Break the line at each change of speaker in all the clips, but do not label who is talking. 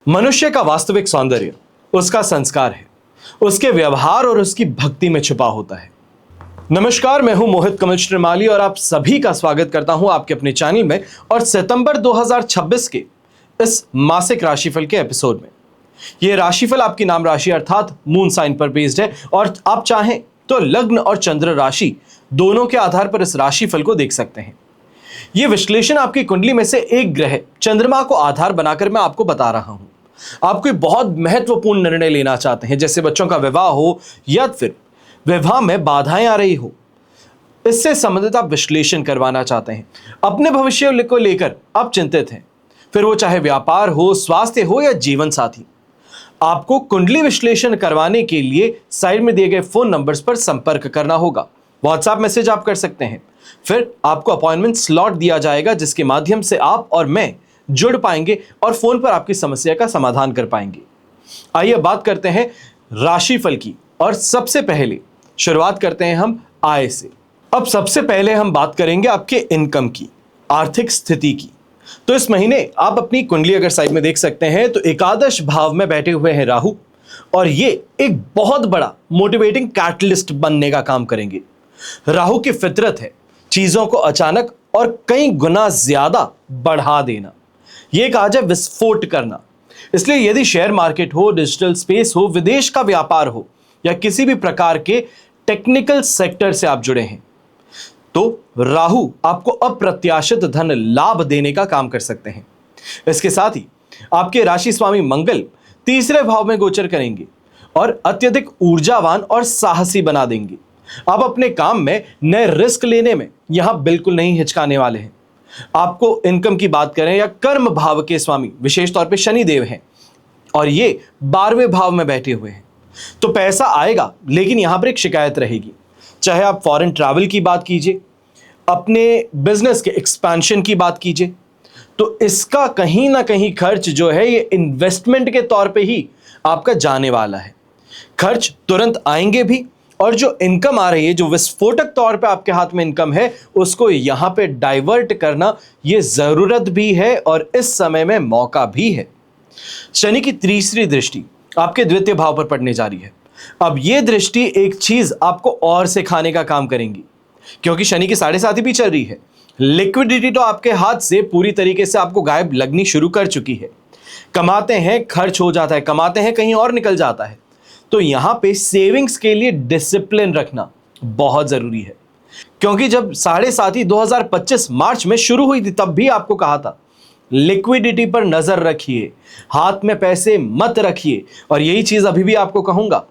मनुष्य का वास्तविक सौंदर्य उसका संस्कार है, उसके व्यवहार और उसकी भक्ति में छिपा होता है। नमस्कार, मैं हूं मोहित कमल श्रीमाली और आप सभी का स्वागत करता हूं आपके अपने चैनल में और सितंबर 2026 के इस मासिक राशिफल के एपिसोड में। यह राशिफल आपकी नाम राशि अर्थात मून साइन पर बेस्ड है और आप चाहें तो लग्न और चंद्र राशि दोनों के आधार पर इस राशिफल को देख सकते हैं। यह विश्लेषण आपकी कुंडली में से एक ग्रह चंद्रमा को आधार बनाकर मैं आपको बता रहा हूं। आप कोई बहुत महत्वपूर्ण निर्णय लेना चाहते हैं, जैसे बच्चों का विवाह हो या फिर विवाह में बाधाएं आ रही हो, इससे संबंधित आप विश्लेषण करवाना चाहते हैं, अपने भविष्य को लेकर आप चिंतित हैं, फिर वो चाहे व्यापार हो, स्वास्थ्य हो या जीवन साथी, आपको कुंडली विश्लेषण करवाने के लिए साइड में दिए गए फोन नंबर्स पर संपर्क करना होगा। व्हाट्सएप मैसेज आप कर सकते हैं, फिर आपको अपॉइंटमेंट स्लॉट दिया जाएगा जिसके माध्यम से आप और मैं जुड़ पाएंगे और फोन पर आपकी समस्या का समाधान कर पाएंगे। आइए बात करते हैं राशिफल की और सबसे पहले शुरुआत करते हैं हम आय से। अब सबसे पहले हम बात करेंगे आपके इनकम की, आर्थिक स्थिति की। तो इस महीने आप अपनी कुंडली अगर साइड में देख सकते हैं तो एकादश भाव में बैठे हुए हैं राहु और ये एक बहुत बड़ा मोटिवेटिंग कैटलिस्ट बनने का काम करेंगे। राहु की फितरत है चीजों को अचानक और कई गुना ज्यादा बढ़ा देना, यह कहा जाए विस्फोट करना। इसलिए यदि शेयर मार्केट हो, डिजिटल स्पेस हो, विदेश का व्यापार हो या किसी भी प्रकार के टेक्निकल सेक्टर से आप जुड़े हैं तो राहु आपको अप्रत्याशित धन लाभ देने का काम कर सकते हैं। इसके साथ ही आपके राशि स्वामी मंगल तीसरे भाव में गोचर करेंगे और अत्यधिक ऊर्जावान और साहसी बना देंगे। आप अपने काम में नए रिस्क लेने में यहां बिल्कुल नहीं हिचकाने वाले हैं। आपको इनकम की बात करें या कर्म भाव के स्वामी विशेष तौर पे शनि देव हैं और ये 12वें भाव में बैठे हुए हैं, तो पैसा आएगा लेकिन यहां पर एक शिकायत रहेगी। चाहे आप फॉरेन ट्रैवल की बात कीजिए, अपने बिजनेस के एक्सपेंशन की बात कीजिए, तो इसका कहीं ना कहीं खर्च जो है ये इन्वेस्टमेंट के तौर पे ही आपका जाने वाला है। खर्च तुरंत आएंगे भी और जो इनकम आ रही है, जो विस्फोटक तौर पे आपके हाथ में इनकम है, उसको यहां पे डाइवर्ट करना ये जरूरत भी है और इस समय में मौका भी है। शनि की तीसरी दृष्टि आपके द्वितीय भाव पर पड़ने जा रही है। अब ये दृष्टि एक चीज आपको और से खाने का काम करेंगी, क्योंकि शनि की 7.5 भी चल रही है। लिक्विडिटी तो आपके हाथ से पूरी तरीके से आपको गायब लगनी शुरू कर चुकी है। कमाते हैं, खर्च हो जाता है, कमाते हैं, कहीं और निकल जाता है। तो यहां पे सेविंग्स के लिए डिसिप्लिन रखना बहुत जरूरी है, क्योंकि जब 7.5 2025 मार्च में शुरू हुई थी तब भी आपको कहा था लिक्विडिटी पर नजर रखिए, हाथ में पैसे मत रखिए, और यही चीज अभी भी आपको कहूंगा।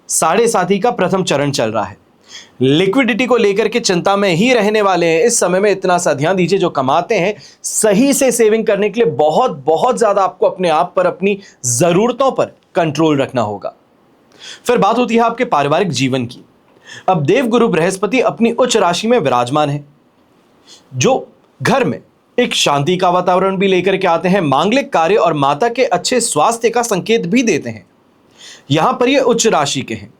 7.5 का प्रथम चरण चल रहा है, लिक्विडिटी को लेकर के चिंता में ही रहने वाले हैं। इस समय में इतना सा ध्यान दीजिए, जो कमाते हैं सही से सेविंग करने के लिए बहुत बहुत ज्यादा आपको अपने आप पर, अपनी जरूरतों पर कंट्रोल रखना होगा। फिर बात होती है आपके पारिवारिक जीवन की। अब देवगुरु बृहस्पति अपनी उच्च राशि में विराजमान है, जो घर में एक शांति का वातावरण भी लेकर के आते हैं, मांगलिक कार्य और माता के अच्छे स्वास्थ्य का संकेत भी देते हैं। यहां पर ये उच्च राशि के हैं।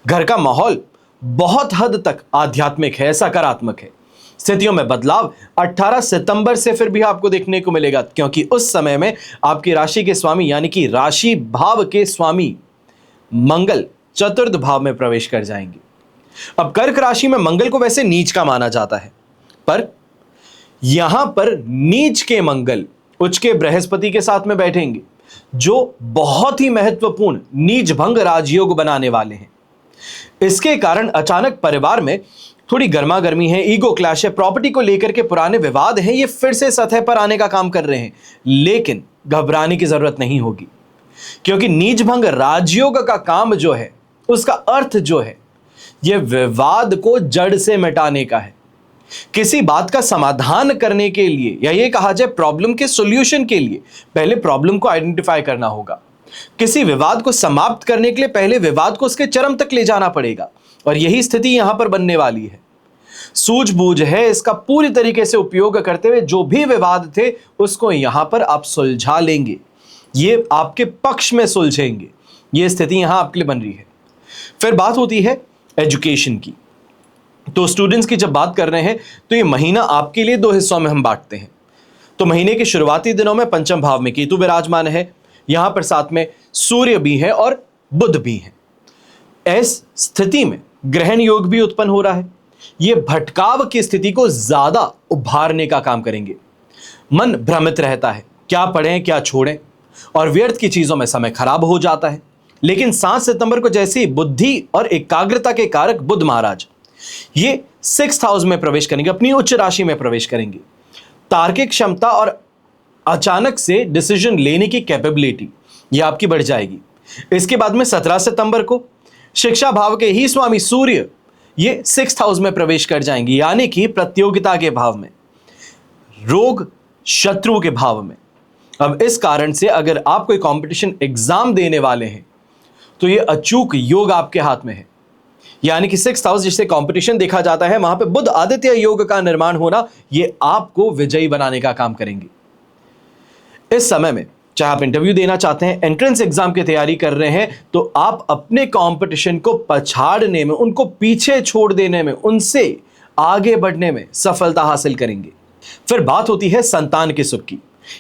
घर का माहौल बहुत हद तक आध्यात्मिक है, सकारात्मक है। स्थितियों में बदलाव 18 सितंबर से फिर भी आपको देखने को मिलेगा, क्योंकि उस समय में आपकी राशि के स्वामी यानी कि राशि भाव के स्वामी मंगल चतुर्थ भाव में प्रवेश कर जाएंगे। अब कर्क राशि में मंगल को वैसे नीच का माना जाता है, पर यहां पर नीच के मंगल उच्च के बृहस्पति के साथ में बैठेंगे, जो बहुत ही महत्वपूर्ण नीच भंग राजयोग बनाने वाले हैं। इसके कारण अचानक परिवार में थोड़ी गर्मा गर्मी है, ईगो क्लैश है, प्रॉपर्टी को लेकर के पुराने विवाद हैं, ये फिर से सतह पर आने का काम कर रहे हैं। लेकिन घबराने की जरूरत नहीं होगी, क्योंकि नीच भंग राजयोग का काम जो है, उसका अर्थ जो है, यह विवाद को जड़ से मिटाने का है। किसी बात का समाधान करने के लिए, या ये कहा जाए प्रॉब्लम के सॉल्यूशन के लिए, पहले प्रॉब्लम को आइडेंटिफाई करना होगा। किसी विवाद को समाप्त करने के लिए पहले विवाद को उसके चरम तक ले जाना पड़ेगा, और यही स्थिति यहां पर बनने वाली है। सूझबूझ है, इसका पूरी तरीके से उपयोग करते हुए जो भी विवाद थे उसको यहां पर आप सुलझा लेंगे, ये आपके पक्ष में सुलझेंगे। ये स्थिति यहां आपके लिए बन रही है। फिर बात होती है एजुकेशन की। तो स्टूडेंट्स की जब बात कर रहे हैं तो ये महीना आपके लिए 2 हिस्सों में हम बांटते हैं। तो महीने के शुरुआती दिनों में पंचम भाव में केतु विराजमान है, यहां पर साथ में सूर्य भी है और बुध भी है। इस स्थिति में ग्रहण योग भी उत्पन्न हो रहा है। ये भटकाव की स्थिति को ज्यादा उभारने का काम करेंगे। मन भ्रमित रहता है, क्या पढ़ें क्या छोड़ें, और व्यर्थ की चीजों में समय खराब हो जाता है। लेकिन 7 सितंबर को जैसे ही बुद्धि और एकाग्रता के कारक बुध महाराज ये 6th हाउस में प्रवेश करेंगे, अपनी उच्च राशि में प्रवेश करेंगे, तार्किक क्षमता और अचानक से डिसीजन लेने की कैपेबिलिटी ये आपकी बढ़ जाएगी। इसके बाद में 17 सितंबर को शिक्षा भाव के ही स्वामी सूर्य ये 6th हाउस में प्रवेश कर जाएंगे, यानी कि प्रतियोगिता के भाव में, रोग शत्रु के भाव में। अब इस कारण से अगर आप कोई कंपटीशन एग्जाम देने वाले हैं तो ये अचूक योग आपके हाथ में है, यानी कि 6th हाउस जिसे कंपटीशन देखा जाता है, वहां पे बुध आदित्य योग का निर्माण होना ये आपको विजयी बनाने का काम करेंगे। इस समय में चाहे आप इंटरव्यू देना चाहते हैं, एंट्रेंस एग्जाम की तैयारी कर रहे हैं, तो आप अपने कंपटीशन को पछाड़ने में, उनको पीछे छोड़ देने में, उनसे आगे बढ़ने में सफलता हासिल करेंगे। फिर बात होती है संतान के सुख की,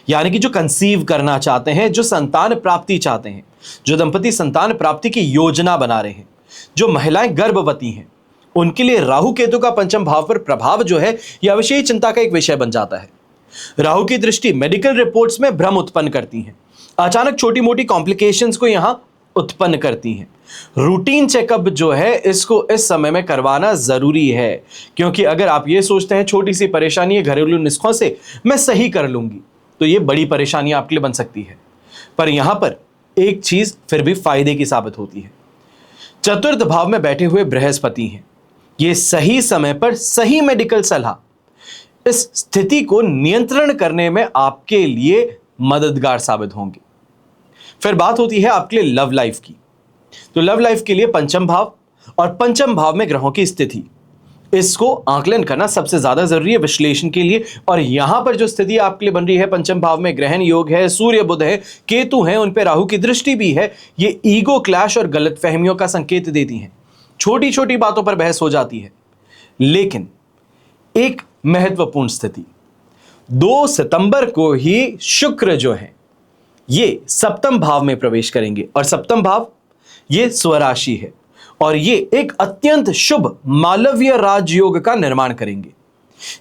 यानी कि जो कंसीव करना चाहते हैं, जो संतान प्राप्ति चाहते हैं, जो दंपति संतान प्राप्ति की योजना बना रहे हैं, जो महिलाएं गर्भवती हैं, उनके लिए राहु केतु का पंचम भाव पर प्रभाव जो है यह अवश्य ही चिंता का एक विषय बन जाता है। राहु की दृष्टि मेडिकल रिपोर्ट्स में भ्रम उत्पन्न करती है, अचानक छोटी मोटी कॉम्प्लिकेशंस को यहां उत्पन्न करती हैं। रूटीन चेकअप जो है इसको इस समय में करवाना जरूरी है, क्योंकि अगर आप ये सोचते हैं छोटी सी परेशानी है, घरेलू नुस्खों से मैं सही कर लूंगी, तो ये बड़ी परेशानी आपके लिए बन सकती है। पर यहां पर एक चीज फिर भी फायदे की साबित होती है। चतुर्थ भाव में बैठे हुए बृहस्पति हैं, ये सही समय पर सही मेडिकल सलाह इस स्थिति को नियंत्रण करने में आपके लिए मददगार साबित होंगे। फिर बात होती है आपके लिए लव लाइफ की। तो लव लाइफ के लिए पंचम भाव और पंचम भाव में ग्रहों की स्थिति, इसको आकलन करना सबसे ज्यादा जरूरी है विश्लेषण के लिए। और यहां पर जो स्थिति आपके लिए बन रही है, पंचम भाव में ग्रहण योग है, सूर्य बुध है, केतु है, उन पे राहु की दृष्टि भी है, ये ईगो क्लैश और गलतफहमियों का संकेत देती हैं। छोटी छोटी बातों पर बहस हो जाती है। लेकिन एक महत्वपूर्ण स्थिति, 2 सितंबर को ही शुक्र जो है ये सप्तम भाव में प्रवेश करेंगे, और सप्तम भाव ये स्वराशि है, और ये एक अत्यंत शुभ मालवीय राजयोग का निर्माण करेंगे।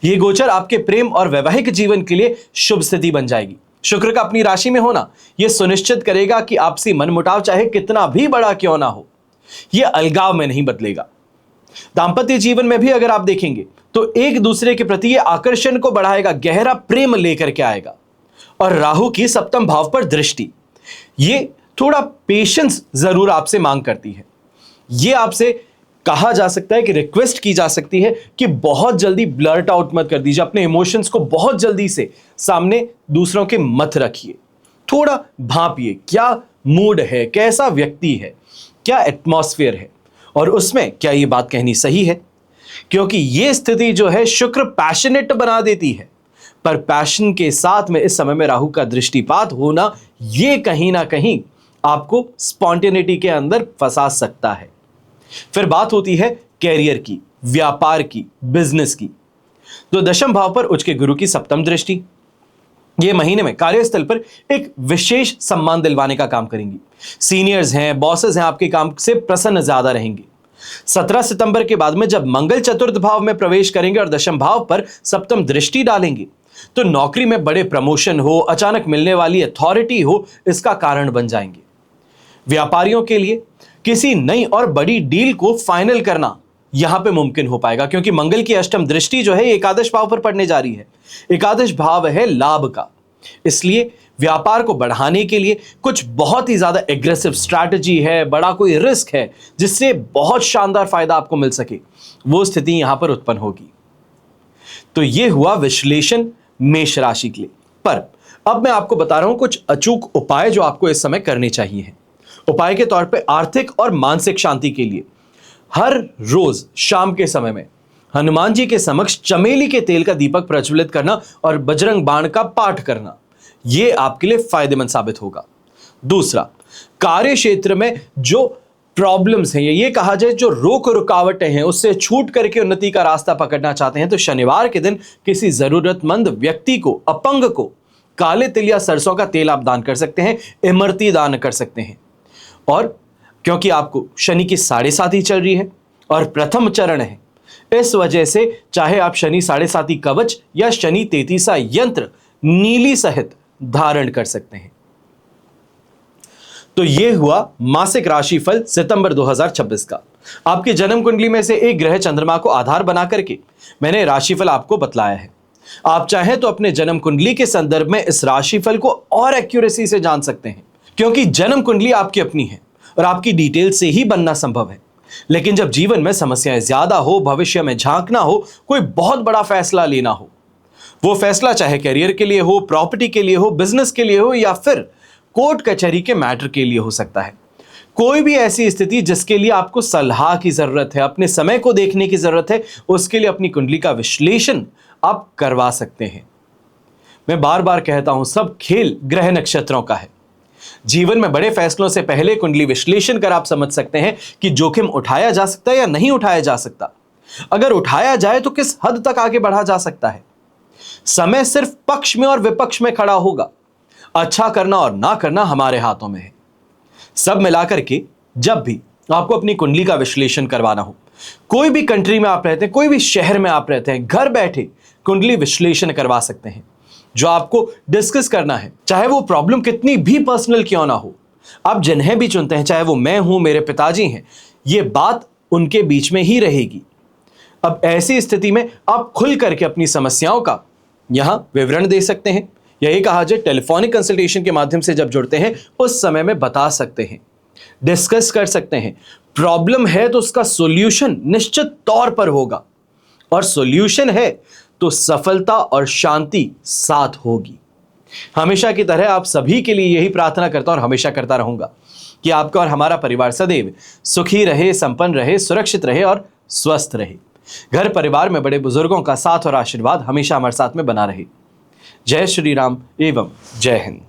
ये गोचर आपके प्रेम और वैवाहिक जीवन के लिए शुभ स्थिति बन जाएगी। शुक्र का अपनी राशि में होना यह सुनिश्चित करेगा कि आपसी मनमुटाव चाहे कितना भी बड़ा क्यों ना हो, यह अलगाव में नहीं बदलेगा। दांपत्य जीवन में भी अगर आप देखेंगे तो एक दूसरे के प्रति यह आकर्षण को बढ़ाएगा, गहरा प्रेम लेकर के आएगा। और राहु की सप्तम भाव पर दृष्टि ये थोड़ा पेशेंस जरूर आपसे मांग करती है। ये आपसे कहा जा सकता है कि रिक्वेस्ट की जा सकती है कि बहुत जल्दी ब्लर्ट आउट मत कर दीजिए, अपने इमोशंस को बहुत जल्दी से सामने दूसरों के मत रखिए। थोड़ा भांपिए, क्या मूड है, कैसा व्यक्ति है, क्या एटमॉस्फेयर है, और उसमें क्या ये बात कहनी सही है। क्योंकि ये स्थिति जो है शुक्र पैशनेट बना देती है, पर पैशन के साथ में इस समय में राहु का दृष्टिपात होना ये कहीं ना कहीं आपको स्पॉन्टेनिटी के अंदर फंसा सकता है। फिर बात होती है कैरियर की, व्यापार की, बिजनेस की। तो दशम भाव पर उच्च के गुरु की सप्तम दृष्टि ये महीने में कार्यस्थल पर एक विशेष सम्मान दिलवाने का काम करेंगी। सीनियर्स हैं, बॉसेस हैं, आपके काम से प्रसन्न ज्यादा रहेंगे। 17 सितंबर के बाद में जब मंगल चतुर्थ भाव में प्रवेश करेंगे और दशम भाव पर सप्तम दृष्टि डालेंगे, तो नौकरी में बड़े प्रमोशन हो, अचानक मिलने वाली अथॉरिटी हो, इसका कारण बन जाएंगे। व्यापारियों के लिए किसी नई और बड़ी डील को फाइनल करना यहां पे मुमकिन हो पाएगा, क्योंकि मंगल की अष्टम दृष्टि जो है एकादश भाव पर पड़ने जा रही है। एकादश भाव है लाभ का, इसलिए व्यापार को बढ़ाने के लिए कुछ बहुत ही ज्यादा एग्रेसिव स्ट्रैटेजी है, बड़ा कोई रिस्क है जिससे बहुत शानदार फायदा आपको मिल सके, वो स्थिति यहां पर उत्पन्न होगी। तो यह हुआ विश्लेषण मेष राशि के लिए। पर अब मैं आपको बता रहा हूं कुछ अचूक उपाय जो आपको इस समय करने चाहिए। उपाय के तौर पे आर्थिक और मानसिक शांति के लिए हर रोज शाम के समय में हनुमान जी के समक्ष चमेली के तेल का दीपक प्रज्वलित करना और बजरंग बाण का पाठ करना, यह आपके लिए फायदेमंद साबित होगा। दूसरा, कार्य क्षेत्र में जो प्रॉब्लम्स हैं, ये कहा जाए जो रोक रुकावटें हैं, उससे छूट करके उन्नति का रास्ता पकड़ना चाहते हैं, तो शनिवार के दिन किसी जरूरतमंद व्यक्ति को, अपंग को काले तिल या सरसों का तेल आप दान कर सकते हैं, इमरती दान कर सकते हैं। और क्योंकि आपको शनि की 7.5 चल रही है और प्रथम चरण है, इस वजह से चाहे आप शनि 7.5 कवच या शनि 33 यंत्र नीली सहित धारण कर सकते हैं। तो यह हुआ मासिक राशिफल सितंबर 2026 का। आपकी जन्म कुंडली में से एक ग्रह चंद्रमा को आधार बना करके मैंने राशिफल आपको बतलाया है। आप चाहें तो अपने जन्म कुंडली के संदर्भ में इस राशिफल को और एक्यूरेसी से जान सकते हैं, क्योंकि जन्म कुंडली आपकी अपनी है और आपकी डिटेल से ही बनना संभव है। लेकिन जब जीवन में समस्याएं ज्यादा हो, भविष्य में झांकना हो, कोई बहुत बड़ा फैसला लेना हो, वो फैसला चाहे करियर के लिए हो, प्रॉपर्टी के लिए हो, बिजनेस के लिए हो या फिर कोर्ट कचहरी के मैटर के लिए हो सकता है, कोई भी ऐसी स्थिति जिसके लिए आपको सलाह की जरूरत है, अपने समय को देखने की जरूरत है, उसके लिए अपनी कुंडली का विश्लेषण आप करवा सकते हैं। मैं बार बार कहता हूं, सब खेल ग्रह नक्षत्रों का है। जीवन में बड़े फैसलों से पहले कुंडली विश्लेषण कर आप समझ सकते हैं कि जोखिम उठाया जा सकता है या नहीं उठाया जा सकता। अगर उठाया जाए तो किस हद तक आगे बढ़ा जा सकता है। समय सिर्फ पक्ष में और विपक्ष में खड़ा होगा। अच्छा करना और ना करना हमारे हाथों में है। सब मिलाकर के जब भी आपको अपनी कुंडली का विश्लेषण करवाना हो, कोई भी कंट्री में आप रहते हैं, कोई भी शहर में आप रहते हैं, घर बैठे कुंडली विश्लेषण करवा सकते हैं। जो आपको डिस्कस करना है, चाहे वो प्रॉब्लम कितनी भी पर्सनल क्यों ना हो, आप जिन्हें भी चुनते हैं, चाहे वो मैं हूं, मेरे पिताजी हैं, ये बात उनके बीच में ही रहेगी। अब ऐसी स्थिति में आप खुल करके अपनी समस्याओं का यहां विवरण दे सकते हैं। यही कहा जाए, टेलीफोनिक कंसल्टेशन के माध्यम से जब जुड़ते हैं उस समय में बता सकते हैं, डिस्कस कर सकते हैं। प्रॉब्लम है तो उसका सॉल्यूशन निश्चित तौर पर होगा, और सॉल्यूशन है तो सफलता और शांति साथ होगी। हमेशा की तरह आप सभी के लिए यही प्रार्थना करता हूं और हमेशा करता रहूंगा कि आपका और हमारा परिवार सदैव सुखी रहे, संपन्न रहे, सुरक्षित रहे और स्वस्थ रहे। घर परिवार में बड़े बुजुर्गों का साथ और आशीर्वाद हमेशा हमारे साथ में बना रहे। जय श्री राम एवं जय हिंद।